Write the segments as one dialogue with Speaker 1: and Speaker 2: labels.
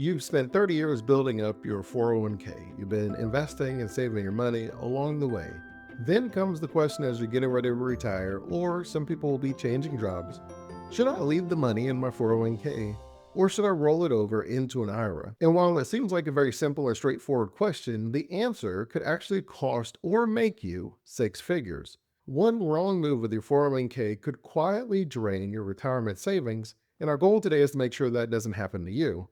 Speaker 1: You've spent 30 years building up your 401k. You've been investing and saving your money along the way. Then comes the question as you're getting ready to retire, or some people will be changing jobs. Should I leave the money in my 401k, or should I roll it over into an IRA? And while it seems like a very simple and straightforward question, the answer could actually cost or make you six figures. One wrong move with your 401k could quietly drain your retirement savings, and our goal today is to make sure that doesn't happen to you.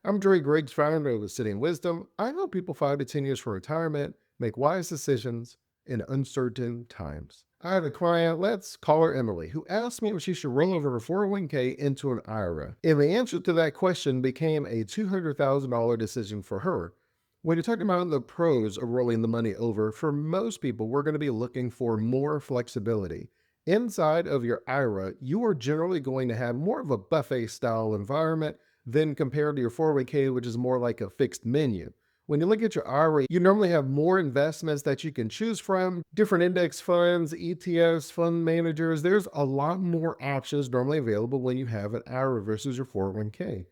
Speaker 1: I'm Dre Griggs, founder of Obsidian Wisdom. I help people 5 to 10 years from retirement make wise decisions in uncertain times. I had a client, let's call her Emily, who asked me if she should roll over her 401k into an IRA. And the answer to that question became a $200,000 decision for her. When you're talking about the pros of rolling the money over, for most people, we're going to be looking for more flexibility. Inside of your IRA, you are generally going to have more of a buffet style environment than compared to your 401k, which is more like a fixed menu. When you look at your IRA, you normally have more investments that you can choose from, different index funds, ETFs, fund managers. There's a lot more options normally available when you have an IRA versus your 401k.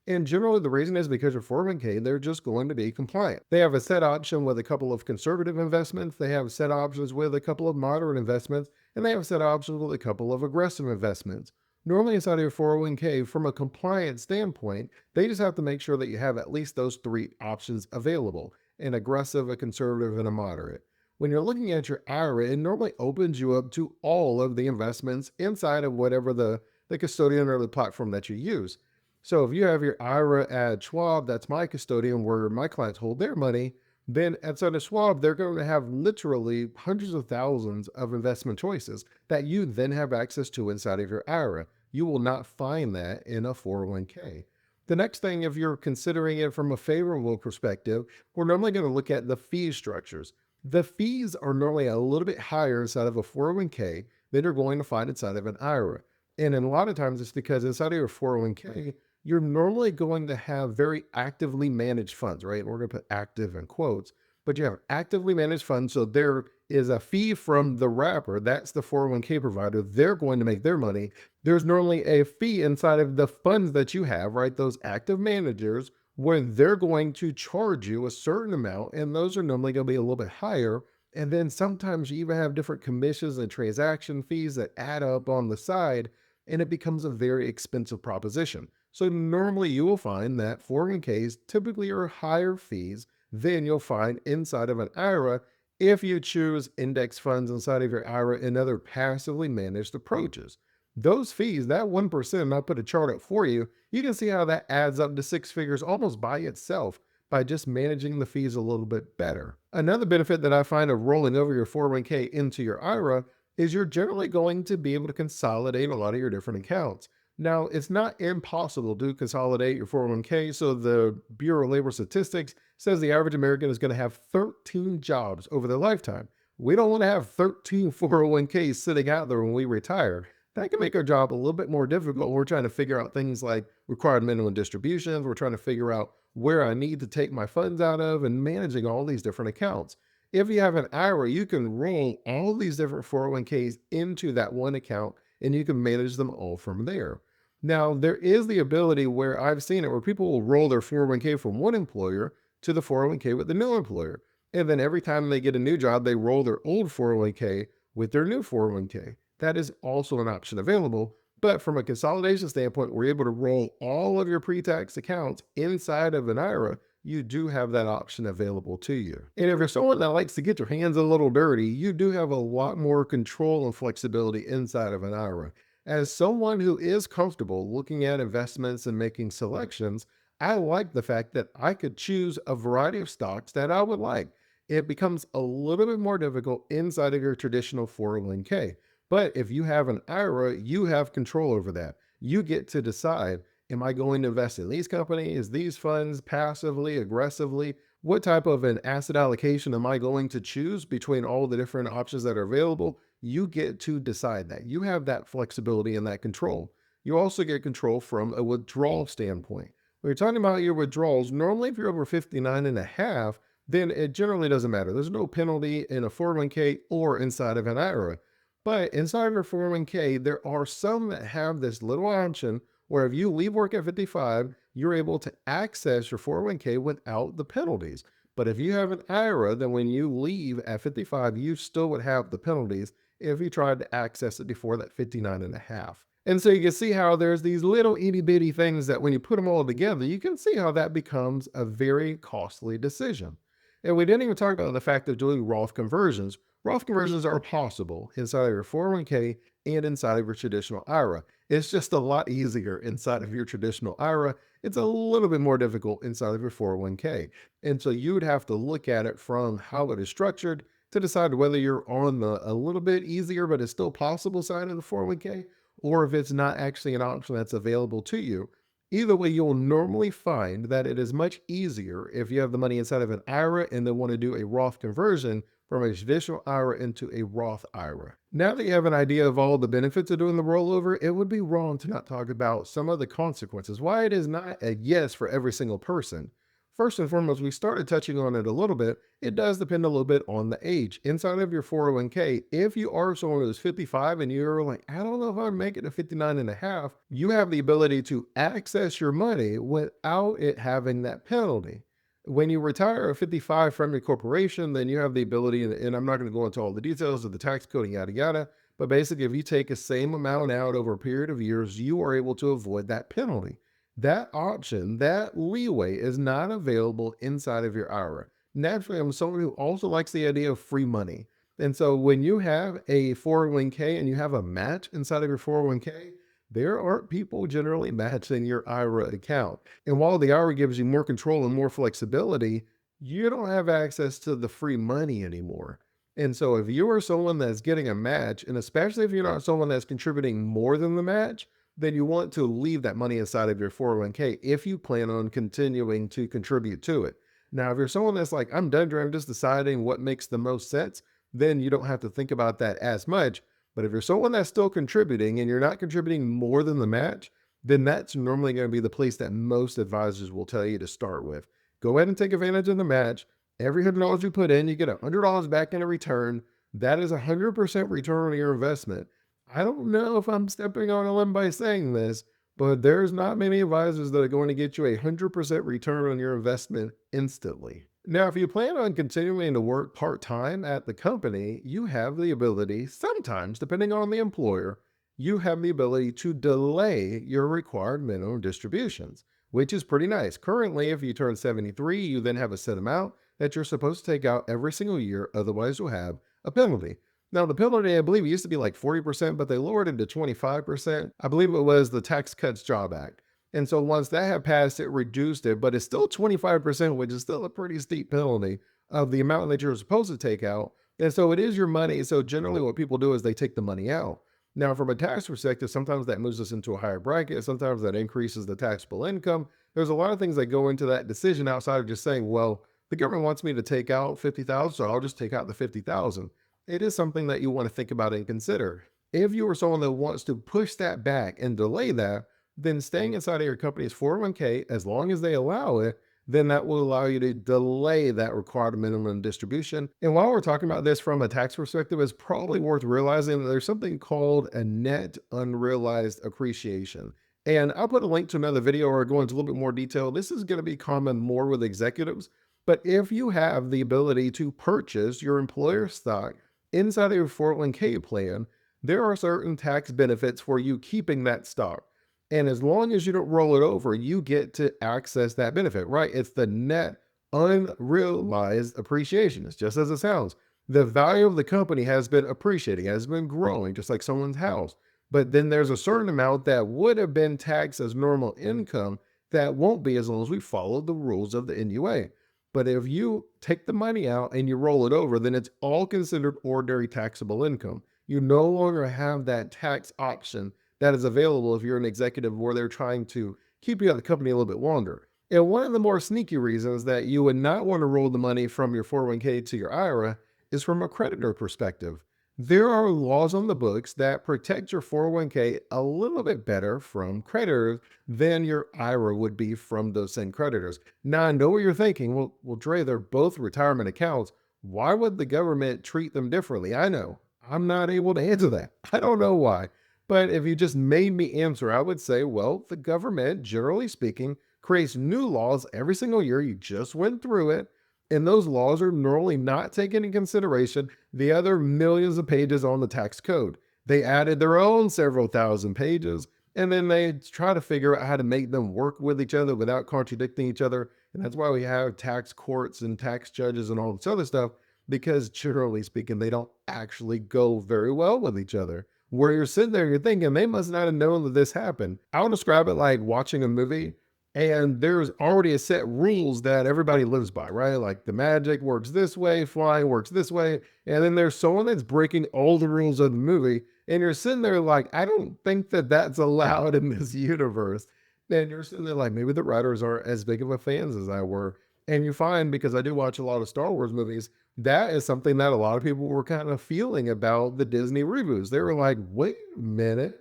Speaker 1: And generally, the reason is because your 401k, they're just going to be compliant. They have a set option with a couple of conservative investments, they have set options with a couple of moderate investments, and they have set options with a couple of aggressive investments. Normally inside of your 401k, from a compliance standpoint, they just have to make sure that you have at least those three options available: an aggressive, a conservative, and a moderate. When you're looking at your IRA, it normally opens you up to all of the investments inside of whatever the custodian or the platform that you use. So if you have your IRA at Schwab, that's my custodian where my clients hold their money, then outside of Schwab, they're going to have literally hundreds of thousands of investment choices that you then have access to inside of your IRA. You will not find that in a 401k. The next thing, if you're considering it from a favorable perspective, we're normally going to look at the fee structures. The fees are normally a little bit higher inside of a 401k than you're going to find inside of an IRA. And a lot of times it's because inside of your 401k, you're normally going to have very actively managed funds, right? We're going to put active in quotes, but you have actively managed funds. So there is a fee from the wrapper. That's the 401k provider. They're going to make their money. There's normally a fee inside of the funds that you have, right? Those active managers, where they're going to charge you a certain amount. And those are normally going to be a little bit higher. And then sometimes you even have different commissions and transaction fees that add up on the side, and it becomes a very expensive proposition. So normally you will find that 401ks typically are higher fees than you'll find inside of an IRA if you choose index funds inside of your IRA and other passively managed approaches. Those fees, that 1%, and I'll put a chart up for you, you can see how that adds up to six figures almost by itself by just managing the fees a little bit better. Another benefit that I find of rolling over your 401k into your IRA is you're generally going to be able to consolidate a lot of your different accounts. Now, it's not impossible to consolidate your 401k. So the Bureau of Labor Statistics says the average American is going to have 13 jobs over their lifetime. We don't want to have 13 401ks sitting out there when we retire. That can make our job a little bit more difficult. We're trying to figure out things like required minimum distributions. We're trying to figure out where I need to take my funds out of and managing all these different accounts. If you have an IRA, you can roll all these different 401ks into that one account and you can manage them all from there. Now, there is the ability where I've seen it where people will roll their 401k from one employer to the 401k with the new employer. And then every time they get a new job, they roll their old 401k with their new 401k. That is also an option available. But from a consolidation standpoint, we're able to roll all of your pre-tax accounts inside of an IRA. You do have that option available to you. And if you're someone that likes to get your hands a little dirty, you do have a lot more control and flexibility inside of an IRA. As someone who is comfortable looking at investments and making selections, I like the fact that I could choose a variety of stocks that I would like. It becomes a little bit more difficult inside of your traditional 401k. But if you have an IRA, you have control over that. You get to decide, am I going to invest in these companies, these funds, passively, aggressively? What type of an asset allocation am I going to choose between all the different options that are available? You get to decide that. You have that flexibility and that control. You also get control from a withdrawal standpoint. When you're talking about your withdrawals, normally if you're over 59 and a half, then it generally doesn't matter. There's no penalty in a 401k or inside of an IRA. But inside of a 401k, there are some that have this little option where if you leave work at 55, you're able to access your 401k without the penalties. But if you have an IRA, then when you leave at 55, you still would have the penalties if you tried to access it before that 59 and a half. And so you can see how there's these little itty bitty things that when you put them all together, you can see how that becomes a very costly decision. And we didn't even talk about the fact of doing Roth conversions. Roth conversions are possible inside of your 401k and inside of your traditional IRA. It's just a lot easier inside of your traditional IRA. It's a little bit more difficult inside of your 401k. And so you would have to look at it from how it is structured to decide whether you're on the a little bit easier, but it's still possible side of the 401k, or if it's not actually an option that's available to you. Either way, you'll normally find that it is much easier if you have the money inside of an IRA and then want to do a Roth conversion from a traditional IRA into a Roth IRA. Now that you have an idea of all the benefits of doing the rollover, it would be wrong to not talk about some of the consequences, why it is not a yes for every single person. First and foremost, we started touching on it a little bit. It does depend a little bit on the age. Inside of your 401k, if you are someone who's 55 and you're like, I don't know if I make it to 59 and a half, you have the ability to access your money without it having that penalty. When you retire at 55 from your corporation, then you have the ability, and I'm not going to go into all the details of the tax code, yada, yada, but basically, if you take the same amount out over a period of years, you are able to avoid that penalty. That option, that leeway is not available inside of your IRA. Naturally, I'm someone who also likes the idea of free money. And so when you have a 401k and you have a match inside of your 401k, there aren't people generally matching your IRA account. And while the IRA gives you more control and more flexibility, you don't have access to the free money anymore. And so if you are someone that's getting a match, and especially if you're not someone that's contributing more than the match, then you want to leave that money inside of your 401k if you plan on continuing to contribute to it. Now, if you're someone that's like, I'm done, Dre, I'm just deciding what makes the most sense, then you don't have to think about that as much. But if you're someone that's still contributing and you're not contributing more than the match, then that's normally going to be the place that most advisors will tell you to start with. Go ahead and take advantage of the match. Every $100 you put in, you get $100 back in a return. That is 100% return on your investment. I don't know if I'm stepping on a limb by saying this, but there's not many advisors that are going to get you 100% return on your investment instantly. Now, if you plan on continuing to work part-time at the company, you have the ability, sometimes, depending on the employer, you have the ability to delay your required minimum distributions, which is pretty nice. Currently, if you turn 73, you then have a set amount that you're supposed to take out every single year, otherwise you'll have a penalty. Now, the penalty, I believe, it used to be like 40%, but they lowered it to 25%. I believe it was the Tax Cuts Job Act. And so once that had passed, it reduced it, but it's still 25%, which is still a pretty steep penalty of the amount that you're supposed to take out. And so it is your money. So generally what people do is they take the money out. Now, from a tax perspective, sometimes that moves us into a higher bracket. Sometimes that increases the taxable income. There's a lot of things that go into that decision outside of just saying, well, the government wants me to take out 50,000, so I'll just take out the 50,000. It is something that you want to think about and consider. If you are someone that wants to push that back and delay that, then staying inside of your company's 401k, as long as they allow it, then that will allow you to delay that required minimum distribution. And while we're talking about this from a tax perspective, it's probably worth realizing that there's something called a net unrealized appreciation. And I'll put a link to another video or go into a little bit more detail. This is going to be common more with executives. But if you have the ability to purchase your employer stock inside of your 401k plan, there are certain tax benefits for you keeping that stock. And as long as you don't roll it over, you get to access that benefit, right? It's the net unrealized appreciation. It's just as it sounds. The value of the company has been appreciating, has been growing, just like someone's house. But then there's a certain amount that would have been taxed as normal income that won't be as long as we follow the rules of the NUA. But if you take the money out and you roll it over, then it's all considered ordinary taxable income. You no longer have that tax option that is available if you're an executive where they're trying to keep you at the company a little bit longer. And one of the more sneaky reasons that you would not want to roll the money from your 401k to your IRA is from a creditor perspective. There are laws on the books that protect your 401k a little bit better from creditors than your IRA would be from those same creditors. Now, I know what you're thinking. Well, Dre, they're both retirement accounts. Why would the government treat them differently? I know. I'm not able to answer that. I don't know why. But if you just made me answer, I would say, well, the government, generally speaking, creates new laws every single year. You just went through it. And those laws are normally not taking into consideration the other millions of pages on the tax code. They added their own several thousand pages, and then they try to figure out how to make them work with each other without contradicting each other. And that's why we have tax courts and tax judges and all this other stuff, because generally speaking, they don't actually go very well with each other. Where you're sitting there, you're thinking they must not have known that this happened. I'll describe it like watching a movie and there's already a set rules that everybody lives by, right? Like the magic works this way, flying works this way. And then there's someone that's breaking all the rules of the movie. And you're sitting there like, I don't think that that's allowed in this universe. And you're sitting there like, maybe the writers aren't as big of a fans as I were. And you find, because I do watch a lot of Star Wars movies, that is something that a lot of people were kind of feeling about the Disney reboots. They were like, wait a minute,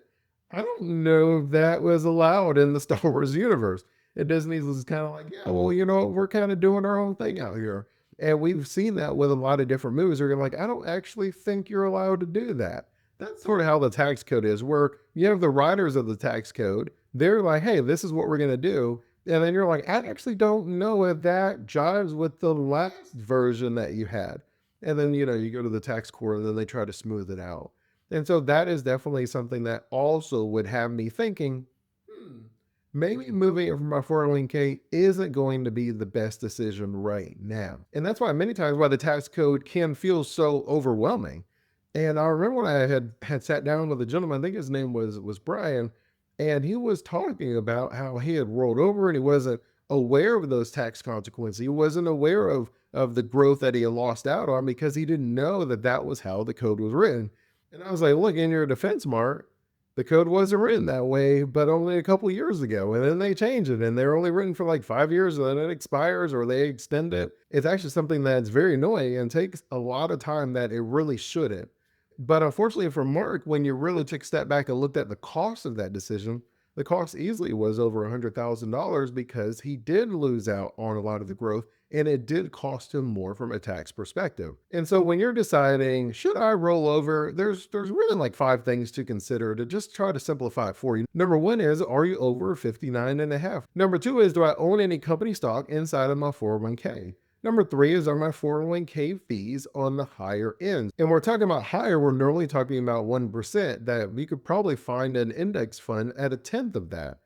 Speaker 1: I don't know if that was allowed in the Star Wars universe. And Disney was kind of like, yeah, well, we're kind of doing our own thing out here. And we've seen that with a lot of different movies where you're like, I don't actually think you're allowed to do that. That's sort of how the tax code is, where you have the writers of the tax code. They're like, hey, this is what we're going to do. And then you're like, I actually don't know if that jives with the last version that you had. And then, you go to the tax court and then they try to smooth it out. And so that is definitely something that also would have me thinking, maybe moving it from my 401k isn't going to be the best decision right now. And that's why many times why the tax code can feel so overwhelming. And I remember when I had sat down with a gentleman, I think his name was Brian, and he was talking about how he had rolled over and he wasn't aware of those tax consequences. He wasn't aware of the growth that he had lost out on because he didn't know that that was how the code was written. And I was like, look, in your defense, Mark, the code wasn't written that way, but only a couple of years ago. And then they change it and they're only written for like 5 years and then it expires or they extend it. It's actually something that's very annoying and takes a lot of time that it really shouldn't. But unfortunately for Mark, when you really took a step back and looked at the cost of that decision, the cost easily was over $100,000 because he did lose out on a lot of the growth and it did cost him more from a tax perspective. And so when you're deciding, should I roll over, there's really like 5 things to consider to just try to simplify it for you. Number 1 is, are you over 59 and a half? Number 2 is, do I own any company stock inside of my 401k? Number 3 is, are my 401k fees on the higher end? And we're talking about higher, we're normally talking about 1%, that we could probably find an index fund at a tenth of that.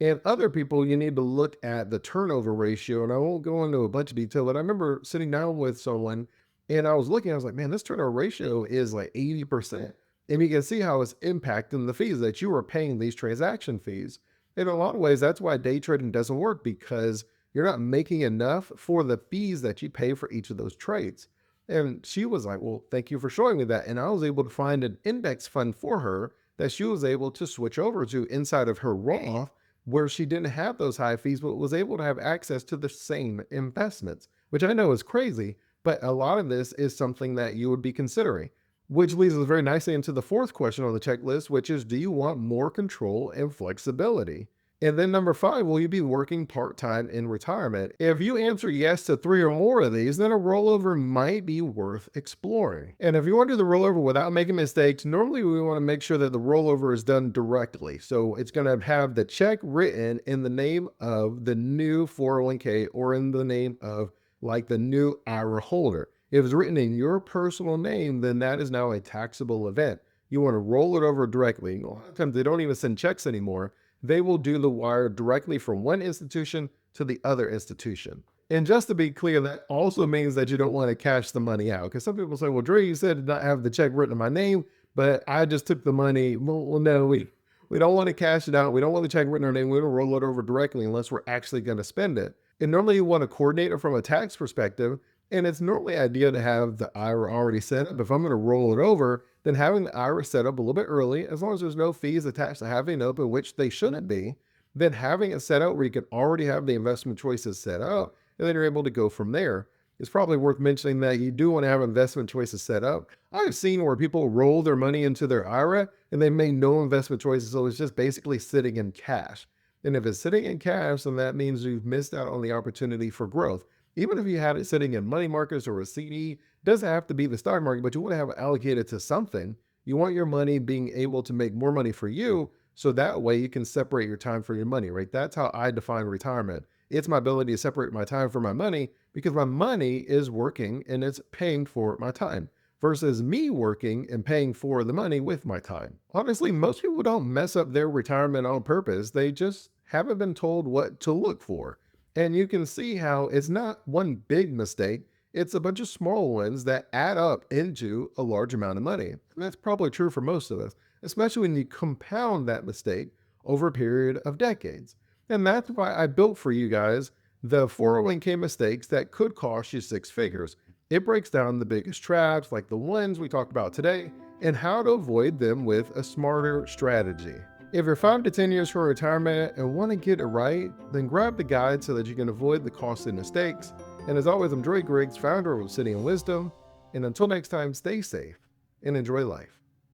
Speaker 1: And other people, you need to look at the turnover ratio. And I won't go into a bunch of detail, but I remember sitting down with someone and I was looking, I was like, man, this turnover ratio is like 80%. And you can see how it's impacting the fees that you are paying these transaction fees. In a lot of ways, that's why day trading doesn't work, because you're not making enough for the fees that you pay for each of those trades. And she was like, well, thank you for showing me that. And I was able to find an index fund for her that she was able to switch over to inside of her Roth, where she didn't have those high fees, but was able to have access to the same investments, which I know is crazy, but a lot of this is something that you would be considering. Which leads us very nicely into the 4th question on the checklist, which is, do you want more control and flexibility? And then number 5, will you be working part-time in retirement? If you answer yes to 3 or more of these, then a rollover might be worth exploring. And if you want to do the rollover without making mistakes, normally we want to make sure that the rollover is done directly. So it's going to have the check written in the name of the new 401k or in the name of like the new IRA holder. If it's written in your personal name, then that is now a taxable event. You want to roll it over directly. A lot of times they don't even send checks anymore. They will do the wire directly from one institution to the other institution. And just to be clear, that also means that you don't want to cash the money out. Because some people say, well, Dre, you said to not have the check written in my name, but I just took the money. Well, no, we don't want to cash it out. We don't want the check written in our name. We don't roll it over directly unless we're actually going to spend it. And normally you want to coordinate it from a tax perspective. And it's normally ideal to have the IRA already set up. If I'm going to roll it over, then having the IRA set up a little bit early, as long as there's no fees attached to having it open, which they shouldn't be, then having it set out where you can already have the investment choices set up, and then you're able to go from there. It's probably worth mentioning that you do want to have investment choices set up. I've seen where people roll their money into their IRA and they made no investment choices, so it's just basically sitting in cash. And if it's sitting in cash, then that means you've missed out on the opportunity for growth. Even if you had it sitting in money markets or a CD, it doesn't have to be the stock market, but you want to have it allocated to something. You want your money being able to make more money for you, so that way you can separate your time for your money, right? That's how I define retirement. It's my ability to separate my time from my money because my money is working and it's paying for my time versus me working and paying for the money with my time. Honestly, most people don't mess up their retirement on purpose. They just haven't been told what to look for. And you can see how it's not one big mistake, it's a bunch of small ones that add up into a large amount of money. And that's probably true for most of us, especially when you compound that mistake over a period of decades. And that's why I built for you guys the 401k mistakes that could cost you six figures. It breaks down the biggest traps, like the ones we talked about today, and how to avoid them with a smarter strategy. If you're 5 to 10 years from retirement and want to get it right, then grab the guide so that you can avoid the costly mistakes. And as always, I'm Dre Griggs, founder of Obsidian Wisdom. And until next time, stay safe and enjoy life.